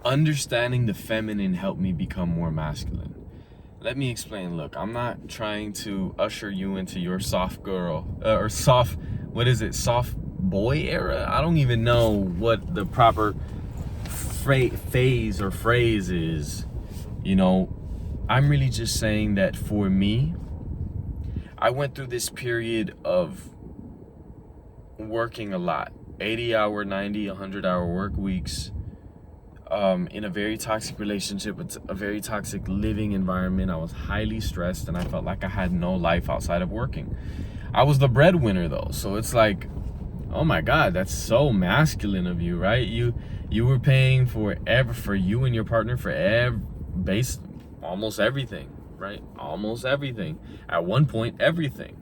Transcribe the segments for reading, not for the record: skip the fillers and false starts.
understanding the feminine helped me become more masculine. Let me explain. Look, I'm not trying to usher you into your soft girl or soft, what is it, soft boy era? I don't even know what the proper phase or phrase is. You know, I'm really just saying that for me, I went through this period of working a lot, 80-hour, 90, 100-hour work weeks, in a very toxic relationship, with a very toxic living environment. I was highly stressed and I felt like I had no life outside of working. I was the breadwinner though, so it's like, oh my God, that's so masculine of you, right? You were paying for you and your partner for almost everything, right? Almost everything. At one point, everything.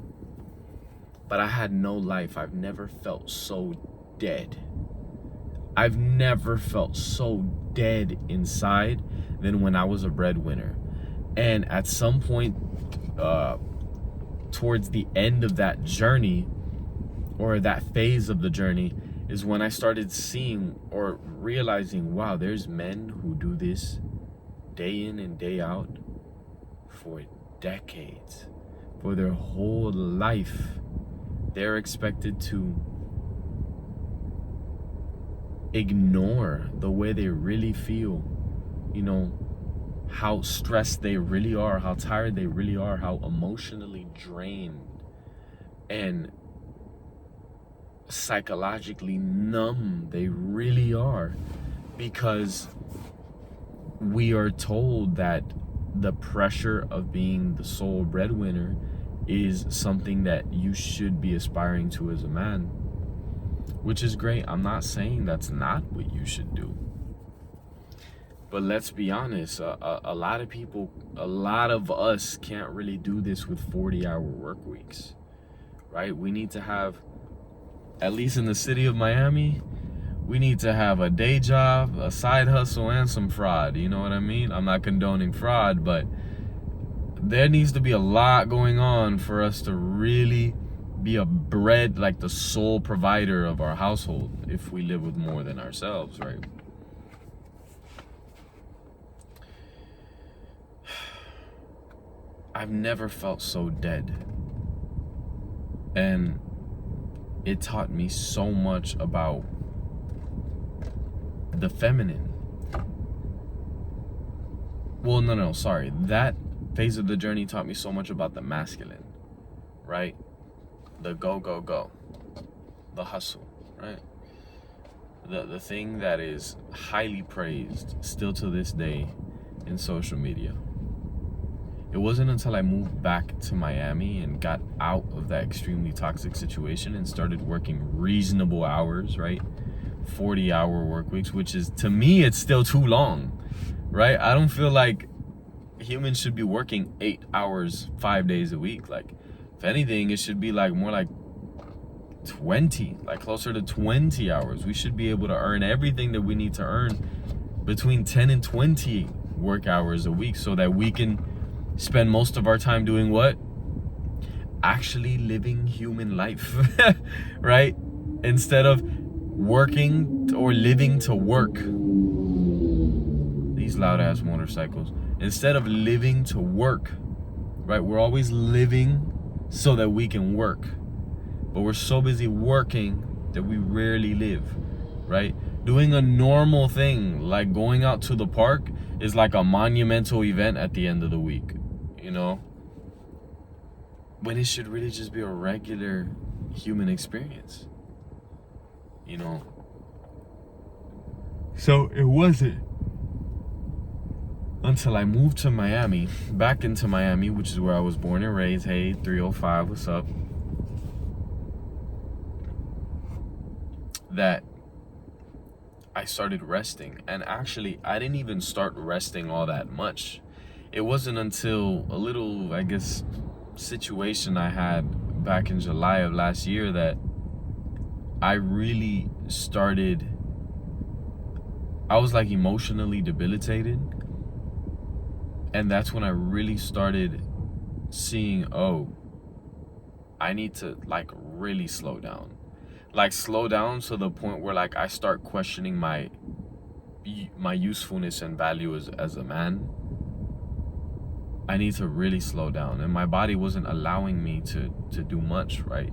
But I had no life. I've never felt so dead. I've never felt so dead inside than when I was a breadwinner. And at some point, towards the end of that journey, or that phase of the journey, is when I started seeing or realizing, wow, there's men who do this day in and day out for decades. For their whole life, they're expected to ignore the way they really feel, you know, how stressed they really are, how tired they really are, how emotionally drained and psychologically numb they really are, because we are told that the pressure of being the sole breadwinner is something that you should be aspiring to as a man, which is great. I'm not saying that's not what you should do. But let's be honest, a lot of people, a lot of us can't really do this with 40-hour work weeks, right? We need to have, at least in the city of Miami, we need to have a day job, a side hustle, and some fraud. You know what I mean? I'm not condoning fraud, but there needs to be a lot going on for us to really be like the sole provider of our household, if we live with more than ourselves, right? I've never felt so dead. And it taught me so much about the feminine. Well, no, sorry. That phase of the journey taught me so much about the masculine, right? The go, the hustle, right? The thing that is highly praised still to this day in social media. It wasn't until I moved back to Miami and got out of that extremely toxic situation and started working reasonable hours, right? 40-hour work weeks, which is, to me, it's still too long, right? I don't feel like humans should be working 8 hours, 5 days a week. Like, if anything, it should be like more like 20, like closer to 20 hours. We should be able to earn everything that we need to earn between 10 and 20 work hours a week, so that we can spend most of our time doing what? Actually living human life, right? Instead of working or living to work. These loud ass motorcycles. Instead of living to work, right? We're always living so that we can work. But we're so busy working that we rarely live, right? Doing a normal thing like going out to the park is like a monumental event at the end of the week, you know? When it should really just be a regular human experience, you know? So it wasn't until I moved to Miami, back into Miami, which is where I was born and raised. Hey, 305, what's up? That I started resting. And actually, I didn't even start resting all that much. It wasn't until a little, I guess, situation I had back in July of last year that I really started, I was like emotionally debilitated. And that's when I really started seeing, oh, I need to like really slow down. Like slow down to the point where like I start questioning my, my usefulness and value as a man, I need to really slow down. And my body wasn't allowing me to do much, right?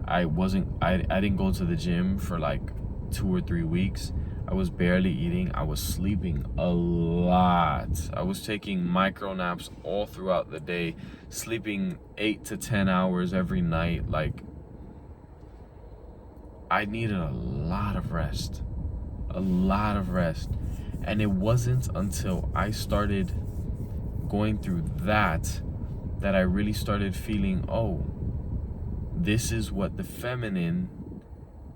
I didn't go to the gym for like 2 or 3 weeks. I was barely eating. I was sleeping a lot. I was taking micro naps all throughout the day, sleeping 8 to 10 hours every night. Like, I needed a lot of rest. A lot of rest. And it wasn't until I started going through that I really started feeling, oh, this is what the feminine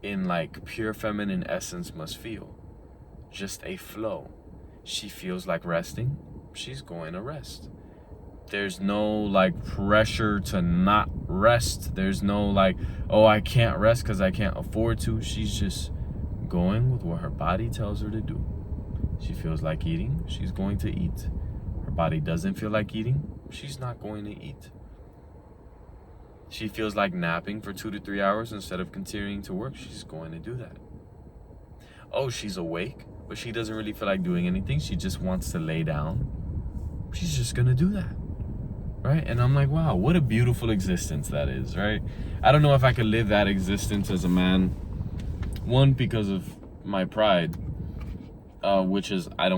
in like pure feminine essence must feel. Just a flow. She feels like resting, she's going to rest. There's no like pressure to not rest. There's no like, oh, I can't rest because I can't afford to. She's just going with what her body tells her to do. She feels like eating, she's going to eat. Her body doesn't feel like eating, she's not going to eat. She feels like napping for 2 to 3 hours instead of continuing to work, she's going to do that. Oh, she's awake, but she doesn't really feel like doing anything. She just wants to lay down. She's just going to do that, right? And I'm like, wow, what a beautiful existence that is, right? I don't know if I could live that existence as a man. One, because of my pride, which is, I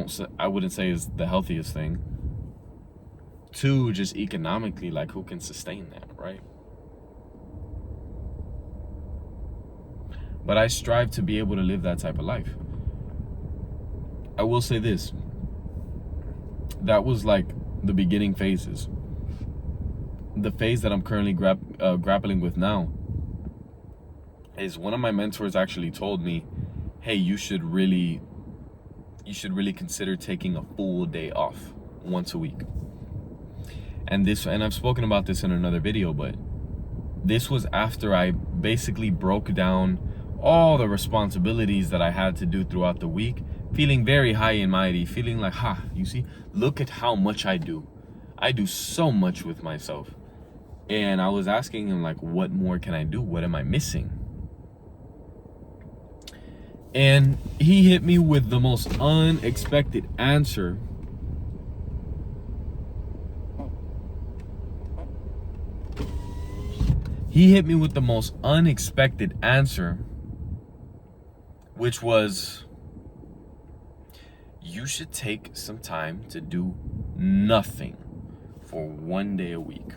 wouldn't say is the healthiest thing. Two, just economically, like who can sustain that, right? But I strive to be able to live that type of life. I will say this. That was like the beginning phases. The phase that I'm currently grappling with now is one of my mentors actually told me, hey, you should really consider taking a full day off once a week. And I've spoken about this in another video, but this was after I basically broke down all the responsibilities that I had to do throughout the week, feeling very high and mighty, feeling like, you see, look at how much I do. I do so much with myself. And I was asking him, like, what more can I do? What am I missing? And he hit me with the most unexpected answer. He hit me with the most unexpected answer, which was, you should take some time to do nothing for 1 day a week.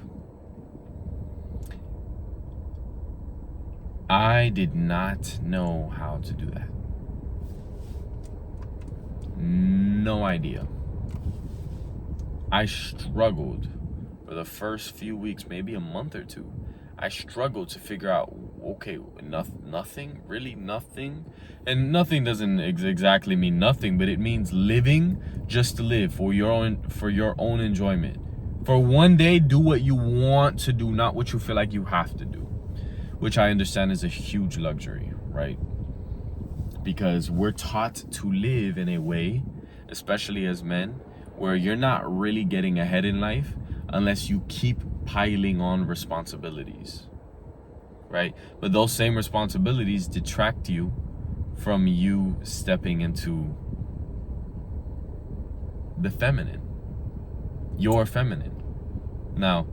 I did not know how to do that. No idea. I struggled for the first few weeks, maybe a month or two. I struggled to figure out, okay, nothing, really nothing. And nothing doesn't exactly mean nothing, but it means living just to live for your own enjoyment. For 1 day, do what you want to do, not what you feel like you have to do, which I understand is a huge luxury, right? Because we're taught to live in a way, especially as men, where you're not really getting ahead in life unless you keep piling on responsibilities, right? But those same responsibilities detract you from you stepping into the feminine, your feminine. Now,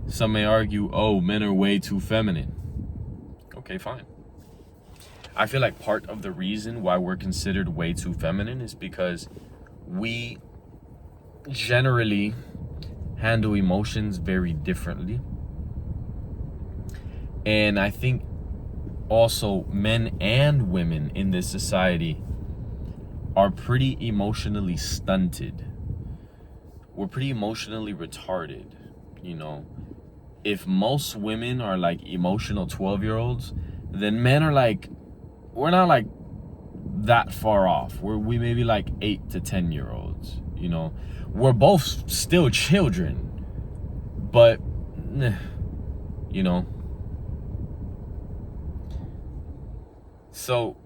some may argue, oh, men are way too feminine. Okay, fine. I feel like part of the reason why we're considered way too feminine is because we generally handle emotions very differently. And I think also men and women in this society are pretty emotionally stunted. We're pretty emotionally retarded, you know. If most women are like emotional 12-year-olds, then men are like, we're not like that far off. We maybe like 8 to 10-year-olds, you know. We're both still children, but, you know. So,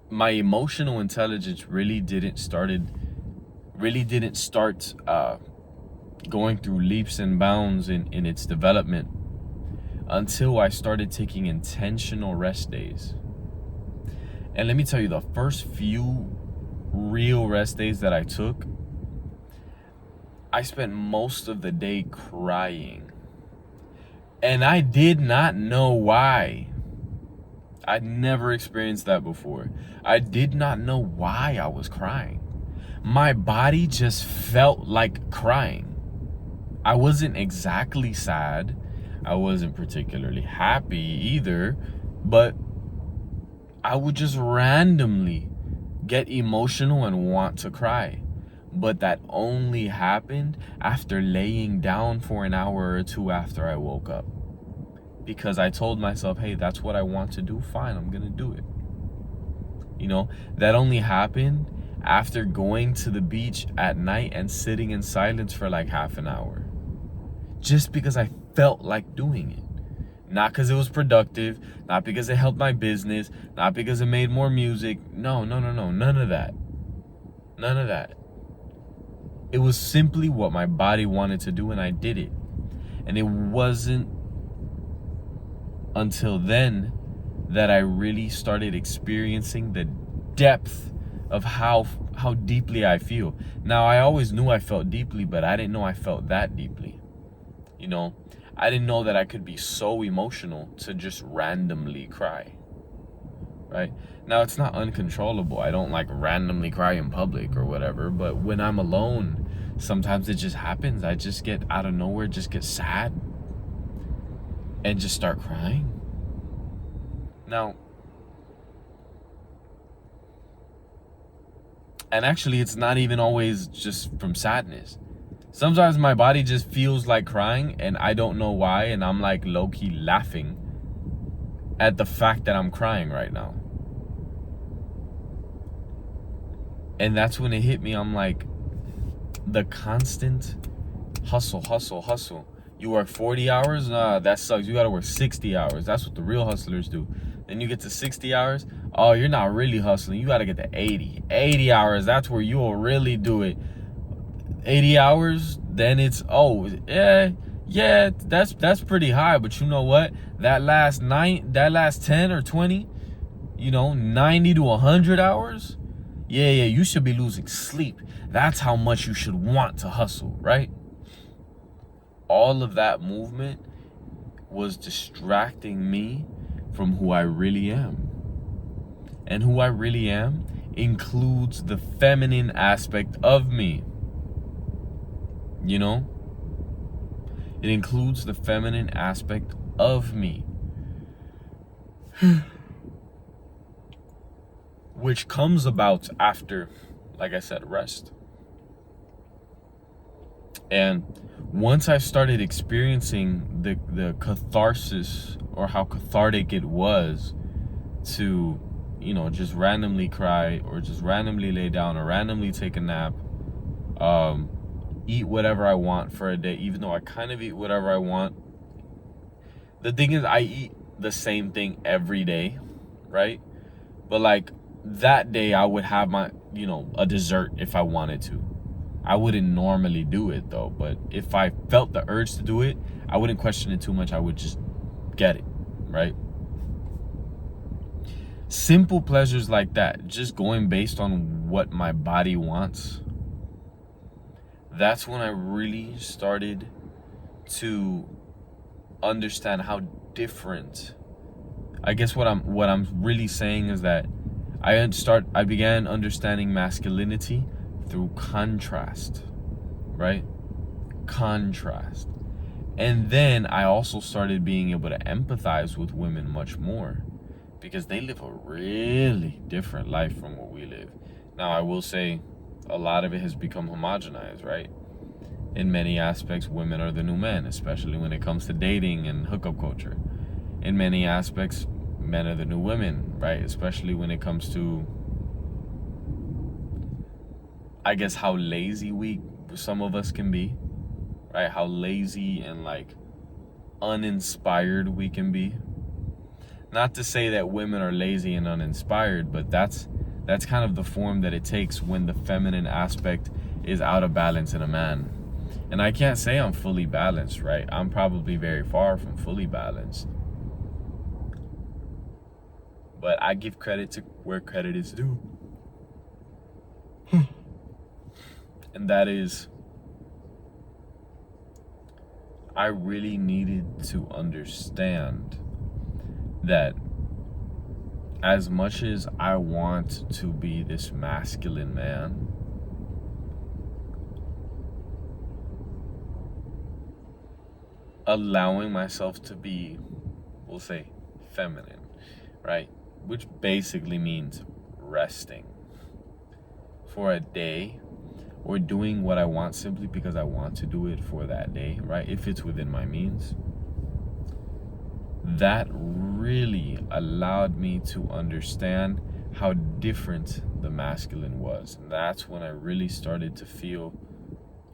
my emotional intelligence really didn't start going through leaps and bounds in its development until I started taking intentional rest days. And let me tell you, the first few real rest days that I took, I spent most of the day crying. And I did not know why. I'd never experienced that before. I did not know why I was crying. My body just felt like crying. I wasn't exactly sad. I wasn't particularly happy either, but I would just randomly get emotional and want to cry. But that only happened after laying down for an hour or two after I woke up. Because I told myself, hey, that's what I want to do. Fine, I'm going to do it. You know, that only happened after going to the beach at night and sitting in silence for like half an hour. Just because I felt like doing it. Not because it was productive, not because it helped my business, not because it made more music. No, none of that. None of that. It was simply what my body wanted to do, and I did it. And it wasn't until then that I really started experiencing the depth of how deeply I feel. Now, I always knew I felt deeply, but I didn't know I felt that deeply. You know, I didn't know that I could be so emotional to just randomly cry. Right? Now, it's not uncontrollable. I don't like randomly cry in public or whatever, but when I'm alone, sometimes it just happens. I just get out of nowhere, just get sad and just start crying. Now, and actually, it's not even always just from sadness. Sometimes my body just feels like crying and I don't know why, and I'm like low-key laughing at the fact that I'm crying right now. And that's when it hit me. I'm like, the constant hustle. You work 40 hours? Nah, that sucks. You gotta work 60 hours. That's what the real hustlers do. Then you get to 60 hours. Oh, you're not really hustling. You gotta get to 80. 80 hours, that's where you'll really do it. 80 hours, then it's, oh, yeah, that's pretty high. But you know what? That last 10 or 20, 90 to 100 hours, yeah, you should be losing sleep. That's how much you should want to hustle, right? All of that movement was distracting me from who I really am. And who I really am includes the feminine aspect of me. It includes the feminine aspect of me. Which comes about after, like I said, rest. And once I started experiencing the catharsis, or how cathartic it was to, just randomly cry, or just randomly lay down, or randomly take a nap, eat whatever I want for a day, even though I kind of eat whatever I want. The thing is, I eat the same thing every day, right? But like that day, I would have my, a dessert if I wanted to. I wouldn't normally do it though, but if I felt the urge to do it, I wouldn't question it too much. I would just get it, right? Simple pleasures like that, just going based on what my body wants. That's when I really started to understand how different. I guess what I'm really saying is that I began understanding masculinity through contrast, right? Contrast. And then I also started being able to empathize with women much more, because they live a really different life from what we live. Now, I will say a lot of it has become homogenized, right? In many aspects, women are the new men, especially when it comes to dating and hookup culture. In many aspects, men are the new women, right? Especially when it comes to, I guess, how lazy some of us can be, right? How lazy and like uninspired we can be. Not to say that women are lazy and uninspired, but that's kind of the form that it takes when the feminine aspect is out of balance in a man. And I can't say I'm fully balanced, right? I'm probably very far from fully balanced. But I give credit to where credit is due. And that is, I really needed to understand that as much as I want to be this masculine man, allowing myself to be, we'll say, feminine, right? Which basically means resting for a day, or doing what I want simply because I want to do it for that day, right? If it's within my means. That really allowed me to understand how different the masculine was. And that's when I really started to feel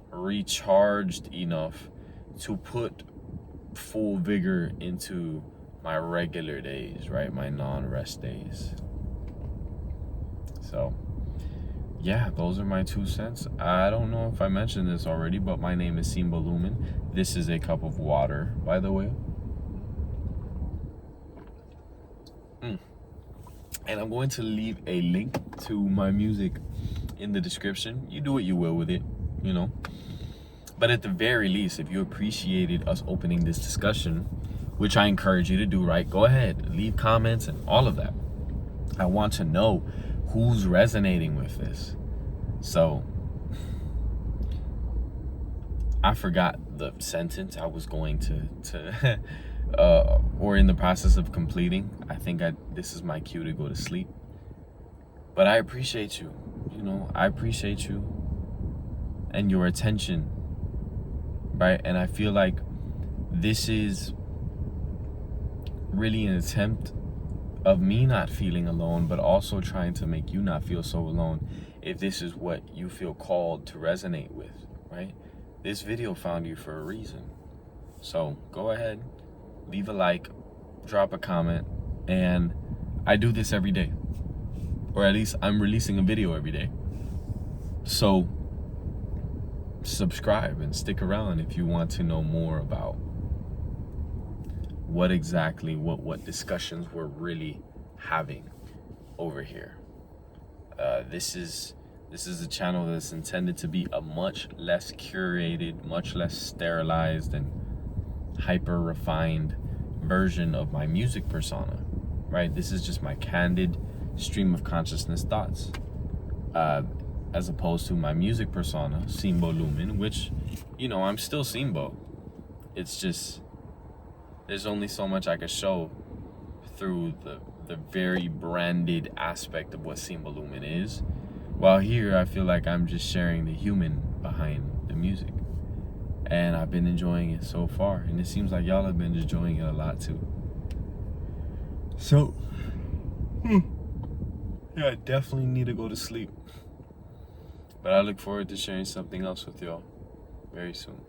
recharged enough to put full vigor into my regular days, right? My non-rest days. So yeah, those are my 2 cents. I don't know if I mentioned this already, but my name is Simba Lumen. This is a cup of water, by the way. And I'm going to leave a link to my music in the description. You do what you will with it, you know. But at the very least, if you appreciated us opening this discussion, which I encourage you to do, right? Go ahead, leave comments and all of that. I want to know who's resonating with this. So I forgot the sentence I was going to or in the process of completing. I think this is my cue to go to sleep. But I appreciate you. You know, I appreciate you and your attention, right? And I feel like this is really an attempt of me not feeling alone, but also trying to make you not feel so alone if this is what you feel called to resonate with, right? This video found you for a reason. So go ahead, leave a like, drop a comment, and I do this every day. Or at least I'm releasing a video every day. So subscribe and stick around if you want to know more about what exactly, what discussions we're really having over here. This is a channel that's intended to be a much less curated, much less sterilized and hyper refined version of my music persona, right? This is just my candid stream of consciousness thoughts, as opposed to my music persona, Simbo Lumen, which, you know, I'm still Simbo. It's just there's only so much I can show through the very branded aspect of what Simba Lumen is. While here, I feel like I'm just sharing the human behind the music. And I've been enjoying it so far. And it seems like y'all have been enjoying it a lot too. So, yeah, I definitely need to go to sleep. But I look forward to sharing something else with y'all very soon.